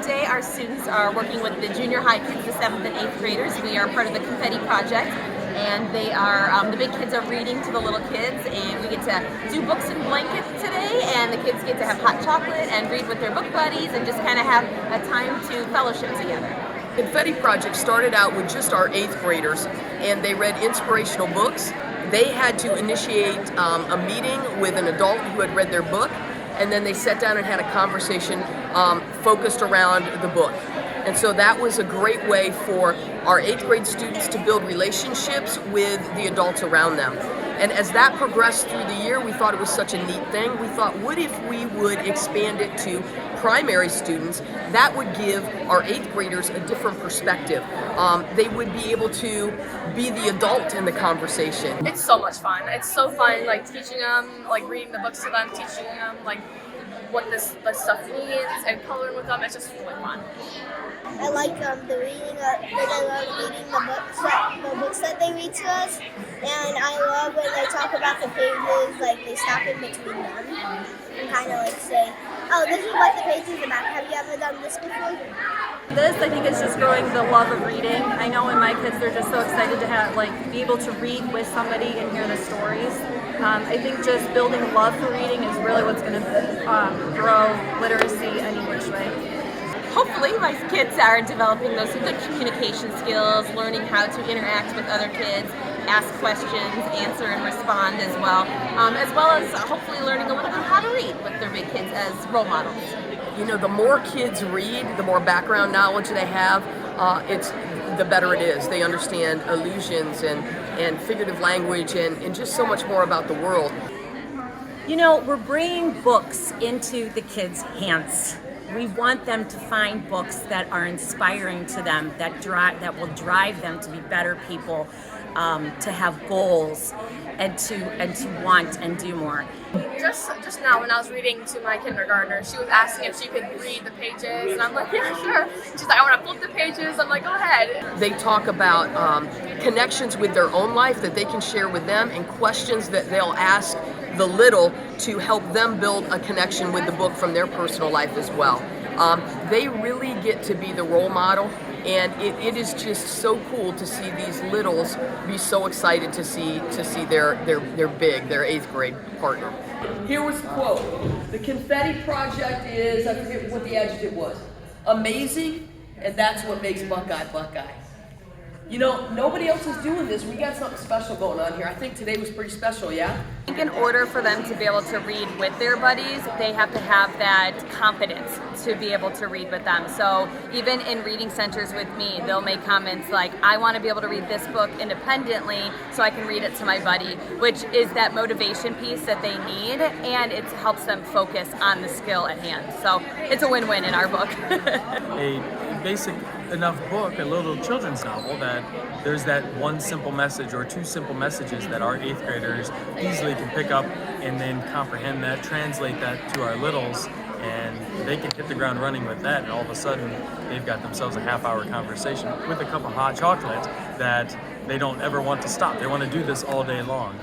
today our students are working with the junior high kids, the 7th and 8th graders. We are part of the Confetti Project, and they are, the big kids are reading to the little kids, and we get to do books and blankets today, and the kids get to have hot chocolate and read with their book buddies and just kind of have a time to fellowship together. Confetti Project started out with just our 8th graders, and they read inspirational books. They had to initiate a meeting with an adult who had read their book, and then they sat down and had a conversation focused around the book. And so that was a great way for our 8th grade students to build relationships with the adults around them. And as that progressed through the year, we thought it was such a neat thing. We thought, what if we would expand it to primary students? That would give our 8th graders a different perspective. They would be able to be the adult in the conversation. It's so much fun. It's so fun, like teaching them, like reading the books to them, teaching them like what this stuff means, and coloring with them. It's just really fun. I like the reading. I love reading the books that they read to us, and I love when they talk about the pages. Like they stop in between them and kind of like say, "Oh, this is what the page is about. Have you ever done this before?" This, I think, is just growing the love of reading. I know in my kids, they're just so excited to have, be able to read with somebody and hear the stories. I think just building love for reading is really what's going to grow literacy any which way. Hopefully my kids are developing those good communication skills, learning how to interact with other kids, ask questions, answer and respond as well as hopefully learning a little bit how to read with their big kids as role models. You know, the more kids read, the more background knowledge they have, the better it is. They understand allusions and figurative language and just so much more about the world. You know, we're bringing books into the kids' hands. We want them to find books that are inspiring to them, that will drive them to be better people, to have goals, and to want and do more. Just now when I was reading to my kindergartner, she was asking if she could read the pages, and I'm like, yeah, sure. She's like, I want to flip the pages. I'm like, go ahead. They talk about connections with their own life that they can share with them, and questions that they'll ask the little to help them build a connection with the book from their personal life as well. They really get to be the role model, and it is just so cool to see these littles be so excited to see their 8th grade partner. Here was the quote. The Confetti Project is, I forget what the adjective was, amazing, and that's what makes Buckeye Buckeye. You know, nobody else is doing this. We got something special going on here. I think today was pretty special, yeah? I think in order for them to be able to read with their buddies, they have to have that confidence to be able to read with them. So even in reading centers with me, they'll make comments like, I want to be able to read this book independently so I can read it to my buddy, which is that motivation piece that they need, and it helps them focus on the skill at hand. So it's a win-win in our book. A basic enough book, a little children's novel, that there's that one simple message or two simple messages that our 8th graders easily can pick up and then comprehend that, translate that to our littles, and they can hit the ground running with that, and all of a sudden they've got themselves a half-hour conversation with a cup of hot chocolate that they don't ever want to stop. They want to do this all day long.